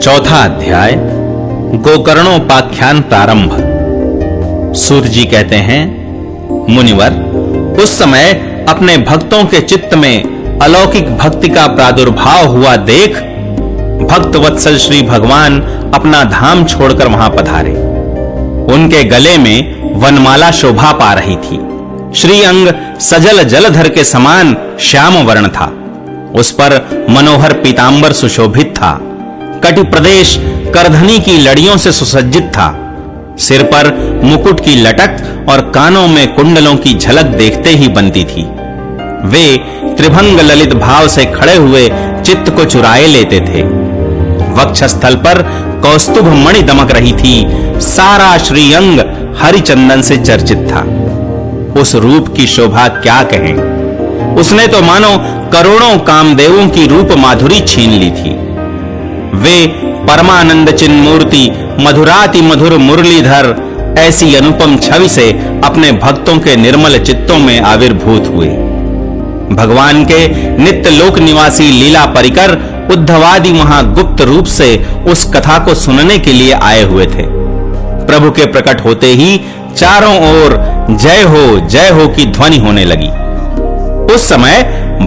चौथा अध्याय गोकर्णोपाख्यान प्रारंभ। सूत जी कहते हैं, मुनिवर, उस समय अपने भक्तों के चित्त में अलौकिक भक्ति का प्रादुर्भाव हुआ देख भक्त वत्सल श्री भगवान अपना धाम छोड़कर वहां पधारे। उनके गले में वनमाला शोभा पा रही थी। श्री अंग सजल जलधर के समान श्याम वर्ण था। उस पर मनोहर पीतांबर सुशोभित था। कटि प्रदेश करधनी की लड़ियों से सुसज्जित था। सिर पर मुकुट की लटक और कानों में कुंडलों की झलक देखते ही बनती थी। वे त्रिभंग ललित भाव से खड़े हुए चित्त को चुराए लेते थे। वक्षस्थल पर कौस्तुभ मणि दमक रही थी। सारा श्रीअंग हरिचंदन से चर्चित था। उस रूप की शोभा क्या कहें। उसने तो मानो करोड़ों कामदेवों की रूप माधुरी छीन ली थी। वे परमानंद चिन्ह मूर्ति मधुराति मधुर मुरलीधर ऐसी अनुपम छवि से अपने भक्तों के निर्मल चित्तों में आविर्भूत हुए। भगवान के नित्य लोक निवासी लीला परिकर उद्धवादि वहां गुप्त रूप से उस कथा को सुनने के लिए आए हुए थे। प्रभु के प्रकट होते ही चारों ओर जय हो की ध्वनि होने लगी। उस समय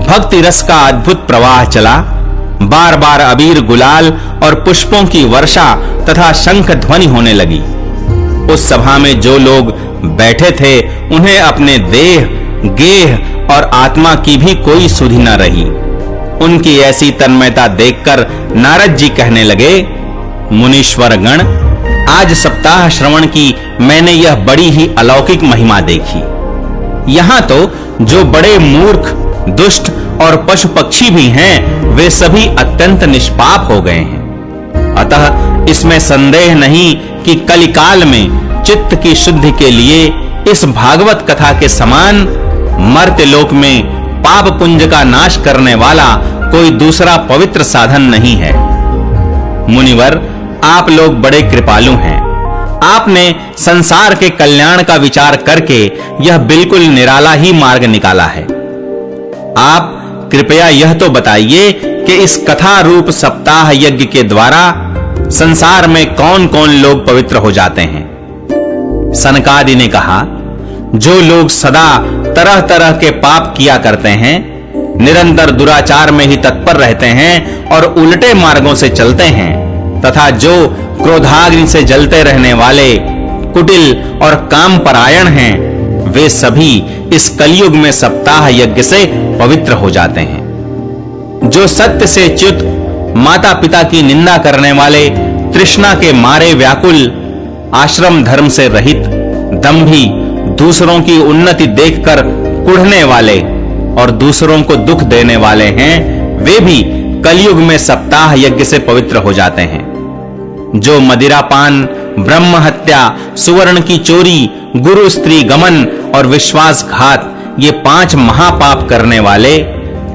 भक्ति रस का अद्भुत प्रवाह चला। बार बार अबीर गुलाल और पुष्पों की वर्षा तथा शंख ध्वनि होने लगी। उस सभा में जो लोग बैठे थे उन्हें अपने देह, गेह और आत्मा की भी कोई सुधि न रही। उनकी ऐसी तन्मयता देखकर नारद जी कहने लगे, मुनीश्वर गण, आज सप्ताह श्रवण की मैंने यह बड़ी ही अलौकिक महिमा देखी। यहां तो जो बड़े मूर्ख, दुष्ट और पशु पक्षी भी हैं, वे सभी अत्यंत निष्पाप हो गए हैं। अतः इसमें संदेह नहीं कि कलिकाल में चित्त की शुद्धि के लिए इस भागवत कथा के समान मर्त्यलोक में पाप पुंज का नाश करने वाला कोई दूसरा पवित्र साधन नहीं है। मुनिवर, आप लोग बड़े कृपालु हैं। आपने संसार के कल्याण का विचार करके यह बिल्कुल निराला ही मार्ग निकाला है। आप कृपया यह तो बताइए कि इस कथा रूप सप्ताह यज्ञ के द्वारा संसार में कौन-कौन लोग पवित्र हो जाते हैं। सनकादि ने कहा, जो लोग सदा तरह-तरह के पाप किया करते हैं, निरंतर दुराचार में ही तत्पर रहते हैं और उल्टे मार्गों से चलते हैं, तथा जो क्रोधाग्नि से जलते रहने वाले कुटिल और कामपरायण हैं, वे सभी इस कलयुग में सप्ताह यज्ञ से पवित्र हो जाते हैं। जो सत्य से च्युत, माता पिता की निंदा करने वाले, तृष्णा के मारे व्याकुल, आश्रम धर्म से रहित, दंभी, दूसरों की उन्नति देखकर कुढ़ने वाले और दूसरों को दुख देने वाले हैं, वे भी कलयुग में सप्ताह यज्ञ से पवित्र हो जाते हैं। जो मदिरापान, ब्रह्म हत्या, सुवर्ण की चोरी, गुरु स्त्री गमन और विश्वासघात, ये 5 महापाप करने वाले,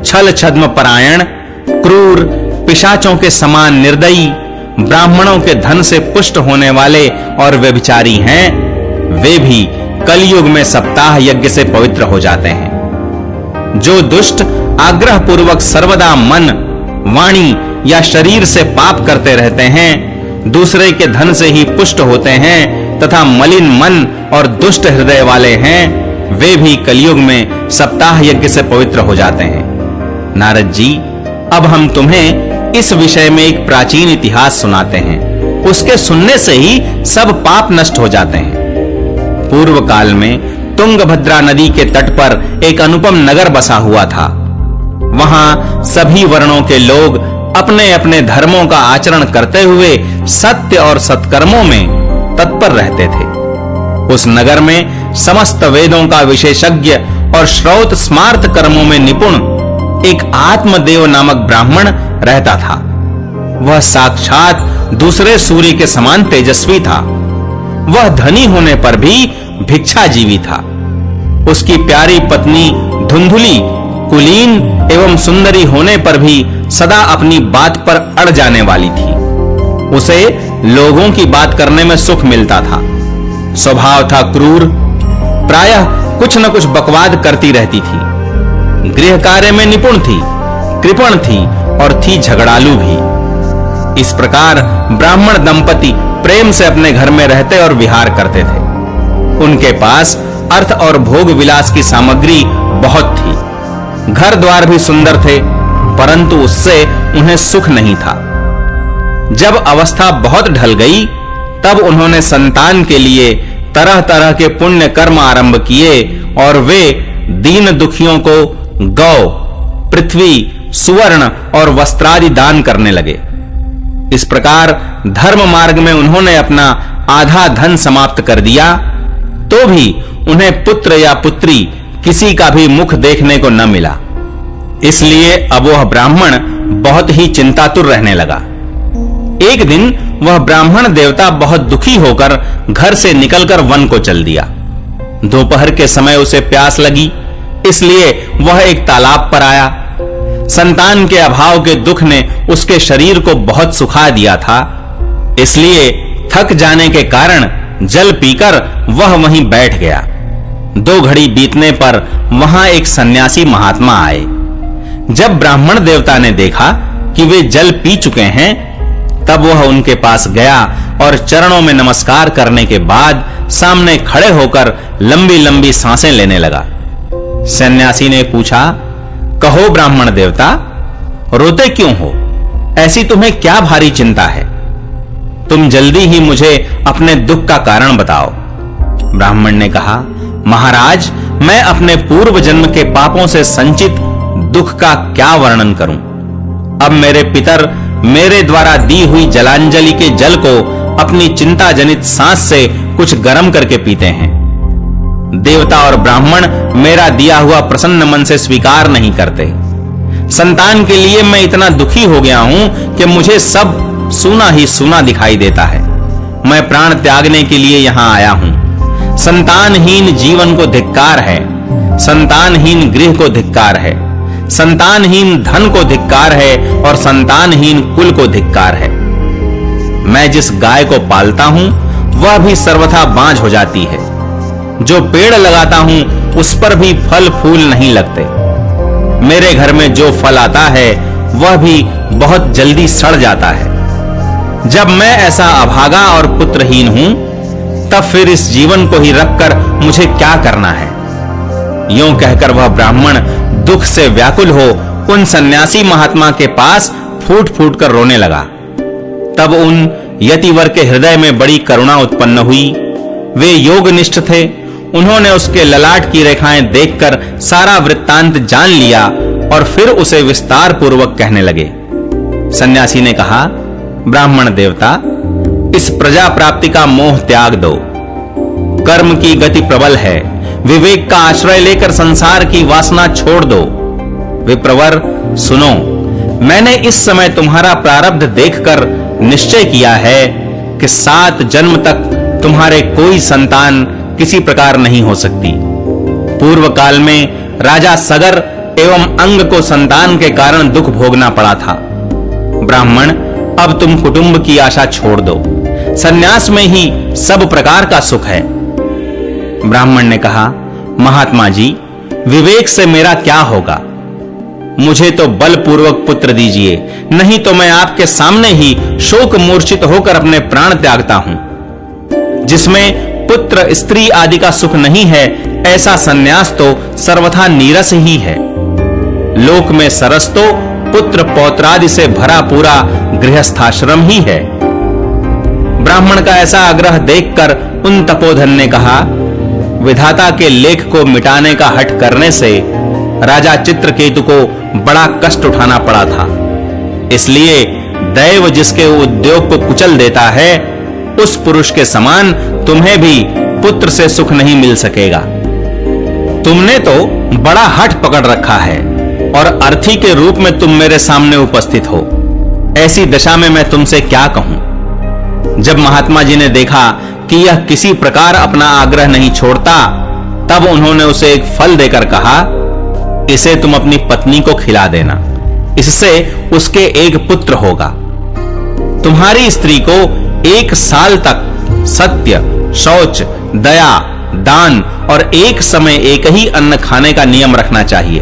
छल छद्म परायण, क्रूर, पिशाचों के समान निर्दयी, ब्राह्मणों के धन से पुष्ट होने वाले और व्यभिचारी हैं, वे भी कलयुग में सप्ताह यज्ञ से पवित्र हो जाते हैं। जो दुष्ट आग्रह पूर्वक सर्वदा मन, वाणी या शरीर से पाप करते रहते हैं, दूसरे के धन से ही पुष्ट होते हैं तथा मलिन मन और दुष्ट हृदय वाले हैं, वे भी कलयुग में सप्ताह यज्ञ से पवित्र हो जाते हैं। नारद जी, अब हम तुम्हें इस विषय में एक प्राचीन इतिहास सुनाते हैं। उसके सुनने से ही सब पाप नष्ट हो जाते हैं। पूर्व काल में तुंगभद्रा नदी के तट पर एक अनुपम नगर बसा हुआ था। वहां सभी वर्णों के लोग अपने अपने धर्मों का आचरण करते हुए सत्य और सत्कर्मों में तत्पर रहते थे। उस नगर में समस्त वेदों का विशेषज्ञ और श्रौत स्मार्त कर्मों में निपुण एक आत्मदेव नामक ब्राह्मण रहता था। वह साक्षात दूसरे सूर्य के समान तेजस्वी था। वह धनी होने पर भी भिक्षाजीवी था। उसकी प्यारी पत्नी धुंधुली कुलीन एवं सुंदरी होने पर भी सदा अपनी बात पर अड़ जाने वाली थी। उसे लोगों की बात करने में सुख मिलता था। स्वभाव था क्रूर, प्रायः कुछ न कुछ बकवाद करती रहती थी। गृह कार्य में निपुण थी, कृपण थी और थी झगड़ालू भी। इस प्रकार ब्राह्मण दंपति प्रेम से अपने घर में रहते और विहार करते थे। उनके पास अर्थ और भोग विलास की सामग्री बहुत थी। घर द्वार भी सुंदर थे, परंतु उससे उन्हें सुख नहीं था। जब अवस्था बहुत ढल गई, तब उन्होंने संतान के लिए तरह तरह के पुण्य कर्म आरंभ किए और वे दीन दुखियों को गौ, पृथ्वी, सुवर्ण और वस्त्रादि दान करने लगे। इस प्रकार धर्म मार्ग में उन्होंने अपना आधा धन समाप्त कर दिया, तो भी उन्हें पुत्र या पुत्री किसी का भी मुख देखने को न मिला। इसलिए अब वह ब्राह्मण बहुत ही चिंतातुर रहने लगा। एक दिन वह ब्राह्मण देवता बहुत दुखी होकर घर से निकलकर वन को चल दिया। दोपहर के समय उसे प्यास लगी, इसलिए वह एक तालाब पर आया। संतान के अभाव के दुख ने उसके शरीर को बहुत सुखा दिया था, इसलिए थक जाने के कारण जल पीकर वह वहीं बैठ गया। 2 घड़ी बीतने पर वहां एक सन्यासी महात्मा आए। जब ब्राह्मण देवता ने देखा कि वे जल पी चुके हैं, तब वह उनके पास गया और चरणों में नमस्कार करने के बाद सामने खड़े होकर लंबी लंबी सांसें लेने लगा। सन्यासी ने पूछा, कहो ब्राह्मण देवता, रोते क्यों हो? ऐसी तुम्हें क्या भारी चिंता है? तुम जल्दी ही मुझे अपने दुख का कारण बताओ। ब्राह्मण ने कहा, महाराज, मैं अपने पूर्व जन्म के पापों से संचित दुख का क्या वर्णन करूं? अब मेरे पितर मेरे द्वारा दी हुई जलांजलि के जल को अपनी चिंता जनित सांस से कुछ गर्म करके पीते हैं। देवता और ब्राह्मण मेरा दिया हुआ प्रसन्न मन से स्वीकार नहीं करते। संतान के लिए मैं इतना दुखी हो गया हूं कि मुझे सब सूना ही सूना दिखाई देता है। मैं प्राण त्यागने के लिए यहां आया हूं। संतानहीन जीवन को धिक्कार है, संतानहीन गृह को धिक्कार है, संतानहीन धन को धिक्कार है और संतानहीन कुल को धिक्कार है। मैं जिस गाय को पालता हूं वह भी सर्वथा बांझ हो जाती है। जो पेड़ लगाता हूं उस पर भी फल फूल नहीं लगते। मेरे घर में जो फल आता है वह भी बहुत जल्दी सड़ जाता है। जब मैं ऐसा अभागा और पुत्रहीन हूं, तब फिर इस जीवन को ही रखकर मुझे क्या करना है? यूं कहकर वह ब्राह्मण दुख से व्याकुल हो उन सन्यासी महात्मा के पास फूट फूट कर रोने लगा। तब उन यतिवर के हृदय में बड़ी करुणा उत्पन्न हुई। वे योगनिष्ठ थे। उन्होंने उसके ललाट की रेखाएं देखकर सारा वृत्तांत जान लिया और फिर उसे विस्तार पूर्वक कहने लगे। सन्यासी ने कहा, ब्राह्मण देवता, इस प्रजा प्राप्ति का मोह त्याग दो। कर्म की गति प्रबल है। विवेक का आश्रय लेकर संसार की वासना छोड़ दो। विप्रवर, सुनो, मैंने इस समय तुम्हारा प्रारब्ध देखकर निश्चय किया है कि 7 जन्म तक तुम्हारे कोई संतान किसी प्रकार नहीं हो सकती। पूर्व काल में राजा सगर एवं अंग को संतान के कारण दुख भोगना पड़ा था। ब्राह्मण, अब तुम कुटुंब की आशा छोड़ दो। सन्यास में ही सब प्रकार का सुख है। ब्राह्मण ने कहा, महात्मा जी, विवेक से मेरा क्या होगा? मुझे तो बलपूर्वक पुत्र दीजिए, नहीं तो मैं आपके सामने ही शोक मूर्छित होकर अपने प्राण त्यागता हूं। जिसमें पुत्र स्त्री आदि का सुख नहीं है, ऐसा सन्यास तो सर्वथा नीरस ही है। लोक में सरस तो पुत्र पौत्रादि से भरा पूरा गृहस्थाश्रम ही है। ब्राह्मण का ऐसा आग्रह देखकर उन तपोधन ने कहा, विधाता के लेख को मिटाने का हठ करने से राजा चित्रकेतु को बड़ा कष्ट उठाना पड़ा था। इसलिए दैव जिसके उद्योग को कुचल देता है, उस पुरुष के समान तुम्हें भी पुत्र से सुख नहीं मिल सकेगा। तुमने तो बड़ा हठ पकड़ रखा है और अर्थी के रूप में तुम मेरे सामने उपस्थित हो। ऐसी दशा में मैं तुमसे क्या कहूं? जब महात्मा जी ने देखा कि यह किसी प्रकार अपना आग्रह नहीं छोड़ता, तब उन्होंने उसे एक फल देकर कहा, इसे तुम अपनी पत्नी को खिला देना, इससे उसके एक पुत्र होगा। तुम्हारी स्त्री को 1 साल तक सत्य, शौच, दया, दान और एक समय एक ही अन्न खाने का नियम रखना चाहिए।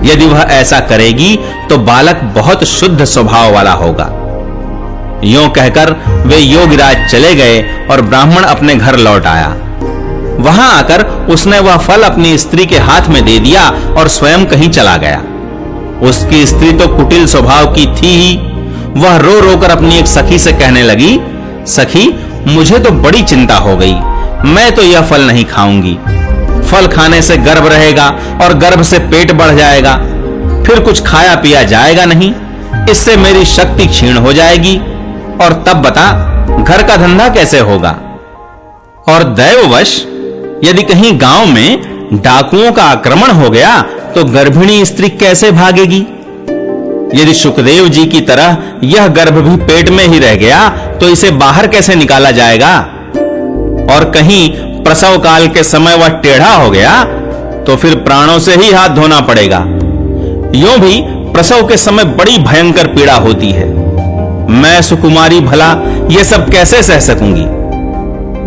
यदि वह ऐसा करेगी तो बालक बहुत शुद्ध स्वभाव वाला होगा। यूं कहकर वे योगीराज चले गए और ब्राह्मण अपने घर लौट आया। वहां आकर उसने वह फल अपनी स्त्री के हाथ में दे दिया और स्वयं कहीं चला गया। उसकी स्त्री तो कुटिल स्वभाव की थी ही। वह रो रोकर अपनी एक सखी से कहने लगी, सखी, मुझे तो बड़ी चिंता हो गई। मैं तो यह फल नहीं खाऊंगी। फल खाने से गर्भ रहेगा और गर्भ से पेट बढ़ जाएगा, फिर कुछ खाया पिया जाएगा नहीं। इससे मेरी शक्ति क्षीण हो जाएगी और तब बता घर का धंधा कैसे होगा। और दैववश यदि कहीं गांव में डाकुओं का आक्रमण हो गया तो गर्भिणी स्त्री कैसे भागेगी। यदि सुखदेव जी की तरह यह गर्भ भी पेट में ही रह गया तो इसे बाहर कैसे निकाला जाएगा। और कहीं प्रसव काल के समय वह टेढ़ा हो गया तो फिर प्राणों से ही हाथ धोना पड़ेगा। यूं भी प्रसव के समय बड़ी भयंकर पीड़ा होती है। मैं सुकुमारी भला यह सब कैसे सह सकूंगी।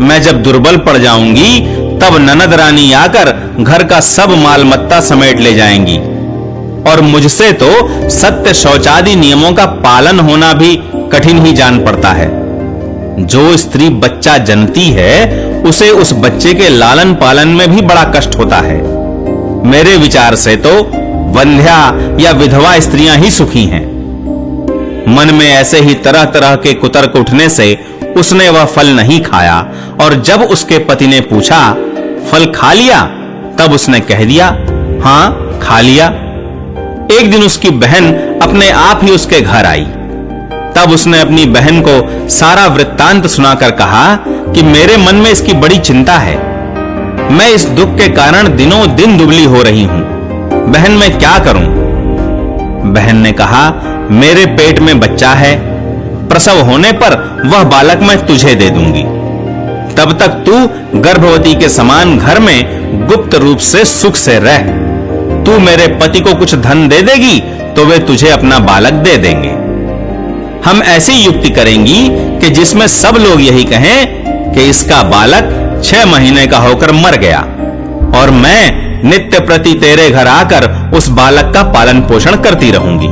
मैं जब दुर्बल पड़ जाऊंगी तब ननद रानी आकर घर का सब माल मत्ता समेट ले जाएंगी और मुझसे तो सत्य शौचादि नियमों का पालन होना भी कठिन ही जान पड़ता है। जो स्त्री बच्चा जनती है उसे उस बच्चे के लालन पालन में भी बड़ा कष्ट होता है। मेरे विचार से तो वंध्या या विधवा स्त्रियां ही सुखी हैं। मन में ऐसे ही तरह तरह के कुतर्क उठने से उसने वह फल नहीं खाया और जब उसके पति ने पूछा, फल खा लिया? तब उसने कह दिया, हां, खा लिया। एक दिन उसकी बहन अपने आप ही उसके घर आई। तब उसने अपनी बहन को सारा वृत्तांत सुनाकर कहा कि मेरे मन में इसकी बड़ी चिंता है। मैं इस दुख के कारण दिनों दिन दुबली हो रही हूं। बहन, मैं क्या करूं? बहन ने कहा, मेरे पेट में बच्चा है। प्रसव होने पर वह बालक मैं तुझे दे दूंगी। तब तक तू गर्भवती के समान घर में गुप्त रूप से सुख से रह। तू मेरे पति को कुछ धन दे देगी तो वे तुझे अपना बालक दे देंगे। हम ऐसी युक्ति करेंगी कि जिसमें सब लोग यही कहें कि इसका बालक 6 महीने का होकर मर गया और मैं नित्य प्रति तेरे घर आकर उस बालक का पालन पोषण करती रहूंगी।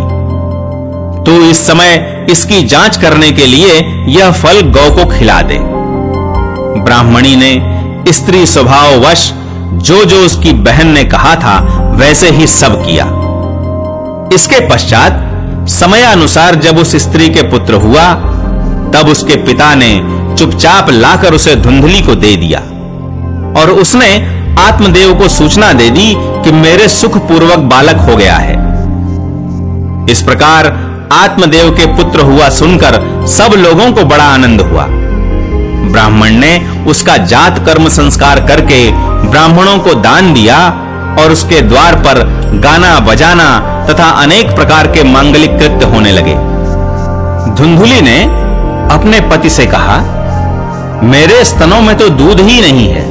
तू इस समय इसकी जांच करने के लिए यह फल गौ को खिला दे। ब्राह्मणी ने स्त्री स्वभाववश जो जो उसकी बहन ने कहा था वैसे ही सब किया। इसके पश्चात समयानुसार जब उस स्त्री के पुत्र हुआ तब उसके पिता ने चुपचाप लाकर उसे धुंधली को दे दिया और उसने आत्मदेव को सूचना दे दी कि मेरे सुखपूर्वक बालक हो गया है। इस प्रकार आत्मदेव के पुत्र हुआ सुनकर सब लोगों को बड़ा आनंद हुआ। ब्राह्मण ने उसका जात कर्म संस्कार करके ब्राह्मणों को दान दिया और उसके द्वार पर गाना बजाना तथा अनेक प्रकार के मांगलिक कृत्य होने लगे। धुंधुली ने अपने पति से कहा, मेरे स्तनों में तो दूध ही नहीं है,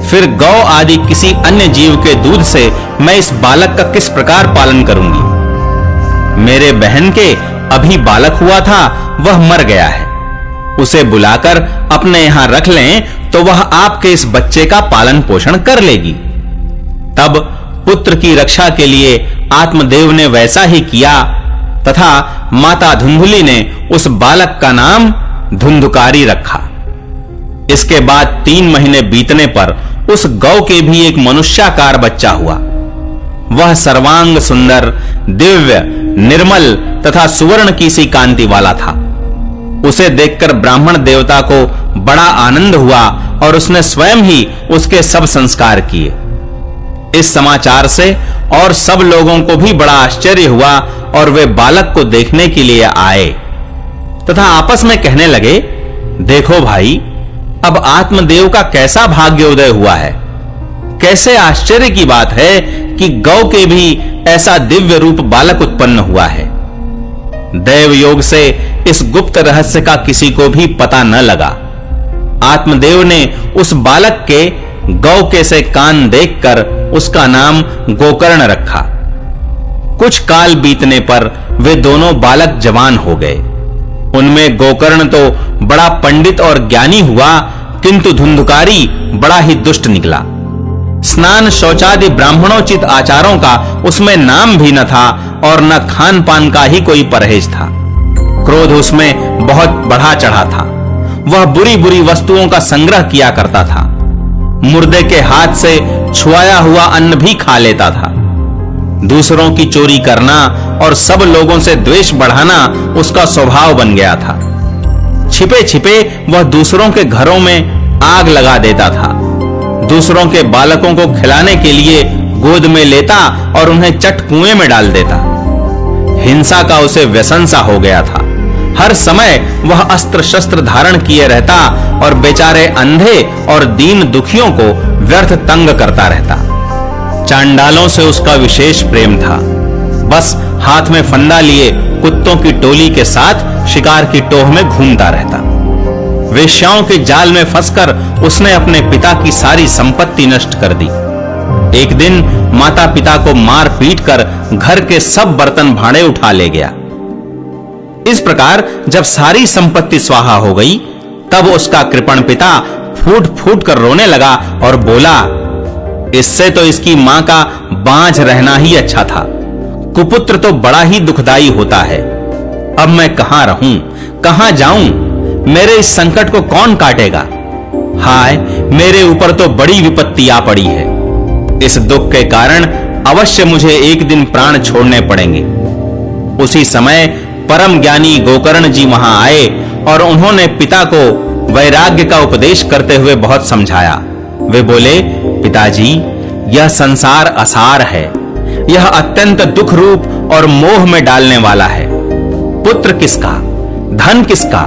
फिर गौ आदि किसी अन्य जीव के दूध से मैं इस बालक का किस प्रकार पालन करूंगी। मेरे बहन के अभी बालक हुआ था, वह मर गया है। उसे बुलाकर अपने यहां रख लें तो वह आपके इस बच्चे का पालन पोषण कर लेगी। तब पुत्र की रक्षा के लिए आत्मदेव ने वैसा ही किया तथा माता धुंधुली ने उस बालक का नाम धुंधुकारी रखा। इसके बाद 3 महीने बीतने पर उस गौ के भी एक मनुष्याकार बच्चा हुआ। वह सर्वांग सुंदर, दिव्य, निर्मल तथा सुवर्ण की सी कांति वाला था। उसे देखकर ब्राह्मण देवता को बड़ा आनंद हुआ और उसने स्वयं ही उसके सब संस्कार किए। इस समाचार से और सब लोगों को भी बड़ा आश्चर्य हुआ और वे बालक को देखने के लिए आए तथा आपस में कहने लगे, देखो भाई, अब आत्मदेव का कैसा भाग्योदय हुआ है। कैसे आश्चर्य की बात है कि गौ के भी ऐसा दिव्य रूप बालक उत्पन्न हुआ है। दैव योग से इस गुप्त रहस्य का किसी को भी पता न लगा। आत्मदेव ने उस बालक के गौ के से कान देखकर उसका नाम गोकर्ण रखा। कुछ काल बीतने पर वे दोनों बालक जवान हो गए। उनमें गोकर्ण तो बड़ा पंडित और ज्ञानी हुआ, किंतु धुंधुकारी बड़ा ही दुष्ट निकला। स्नान शौचादि ब्राह्मणोचित आचारों का उसमें नाम भी न था और न खान पान का ही कोई परहेज था। क्रोध उसमें बहुत बढ़ा चढ़ा था। वह बुरी बुरी वस्तुओं का संग्रह किया करता था। मुर्दे के हाथ से छुआया हुआ अन्न भी खा लेता था। दूसरों की चोरी करना और सब लोगों से द्वेष बढ़ाना उसका स्वभाव बन गया था। छिपे छिपे वह दूसरों के घरों में आग लगा देता था। दूसरों के बालकों को खिलाने के लिए गोद में लेता और उन्हें चट कुएं में डाल देता। हिंसा का उसे व्यसन सा हो गया था। हर समय वह अस्त्र शस्त्र धारण किए रहता और बेचारे अंधे और दीन दुखियों को व्यर्थ तंग करता रहता। चांडालों से उसका विशेष प्रेम था। बस हाथ में फंदा लिए कुत्तों की टोली के साथ शिकार की टोह में घूमता रहता। वेश्याओं के जाल में फंसकर उसने अपने पिता की सारी संपत्ति नष्ट कर दी। एक दिन माता पिता को मार पीट कर घर के सब बर्तन भांडे उठा ले गया। इस प्रकार जब सारी संपत्ति स्वाहा हो गई, तब उसका कृपण पिता फूट फूट कर रोने लगा और बोला, इससे तो इसकी मां का बांझ रहना ही अच्छा था। कुपुत्र तो बड़ा ही दुखदाई होता है। अब मैं कहां रहूं, कहां जाऊं? मेरे इस संकट को कौन काटेगा? हाय, मेरे ऊपर तो बड़ी विपत्ति आ पड़ी है। इस दुख के कारण अवश्य मुझे एक दिन प्राण छोड़ने पड़ेंगे। उसी समय परम ज्ञानी गोकर्ण जी वहां आए और उन्होंने पिता को वैराग्य का उपदेश करते हुए बहुत समझाया। वे बोले, पिताजी, यह संसार असार है। यह अत्यंत दुख रूप और मोह में डालने वाला है। पुत्र किसका, धन किसका?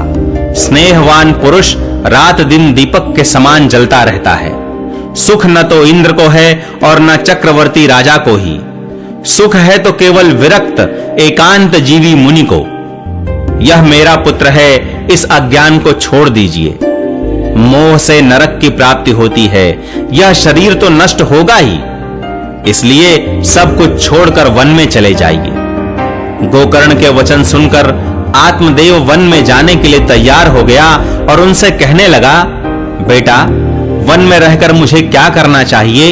स्नेहवान पुरुष रात दिन दीपक के समान जलता रहता है। सुख न तो इंद्र को है और न चक्रवर्ती राजा को ही। सुख है तो केवल विरक्त एकांत जीवी मुनि को। यह मेरा पुत्र है, इस अज्ञान को छोड़ दीजिए। मोह से नरक की प्राप्ति होती है। यह शरीर तो नष्ट होगा ही, इसलिए सब कुछ छोड़कर वन में चले जाइए। गोकर्ण के वचन सुनकर आत्मदेव वन में जाने के लिए तैयार हो गया और उनसे कहने लगा, बेटा, वन में रहकर मुझे क्या करना चाहिए,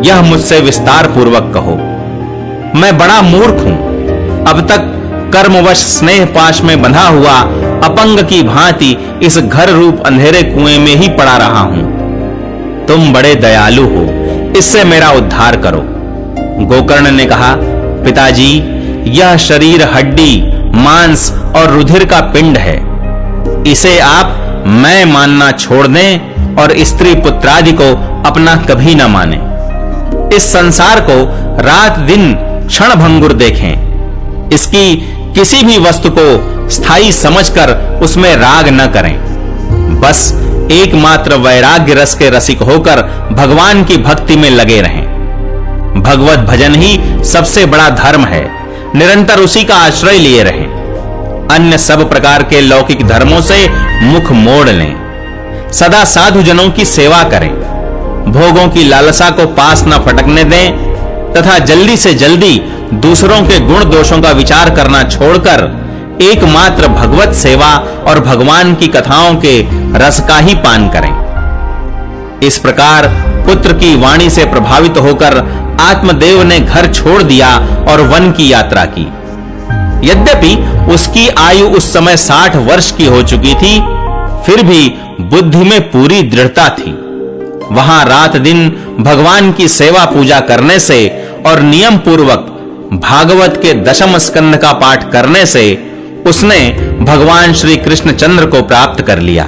यह मुझसे विस्तार पूर्वक कहो। मैं बड़ा मूर्ख हूं। अब तक कर्मवश स्नेह पाश में बंधा हुआ अपंग की भांति इस घर रूप अंधेरे कुएं में ही पड़ा रहा हूं। तुम बड़े दयालु हो, इससे मेरा उद्धार करो। गोकर्ण ने कहा, पिताजी, यह शरीर हड्डी, मांस और रुधिर का पिंड है। इसे आप मैं मानना छोड़ दें और स्त्री पुत्रादि को अपना कभी न माने। इस संसार को रात दिन क्षण भंगुर देखें। इसकी किसी भी वस्तु को स्थायी समझकर उसमें राग न करें। बस एकमात्र वैराग्य रस के रसिक होकर भगवान की भक्ति में लगे रहें। भगवत भजन ही सबसे बड़ा धर्म है। निरंतर उसी का आश्रय लिए रहें। अन्य सब प्रकार के लौकिक धर्मों से मुख मोड़ लें। सदा साधु जनों की सेवा करें। भोगों की लालसा को पास न फटकने दें तथा जल्दी से जल्दी दूसरों के गुण दोषों का विचार करना छोड़कर एकमात्र भगवत सेवा और भगवान की कथाओं के रस का ही पान करें। इस प्रकार पुत्र की वाणी से प्रभावित होकर आत्मदेव ने घर छोड़ दिया और वन की यात्रा की। यद्यपि उसकी आयु उस समय 60 वर्ष की हो चुकी थी, फिर भी बुद्धि में पूरी दृढ़ता थी। वहां रात दिन भगवान की सेवा पूजा करने से और नियम पूर्वक भागवत के दशम स्कंध का पाठ करने से उसने भगवान श्री कृष्णचंद्र को प्राप्त कर लिया।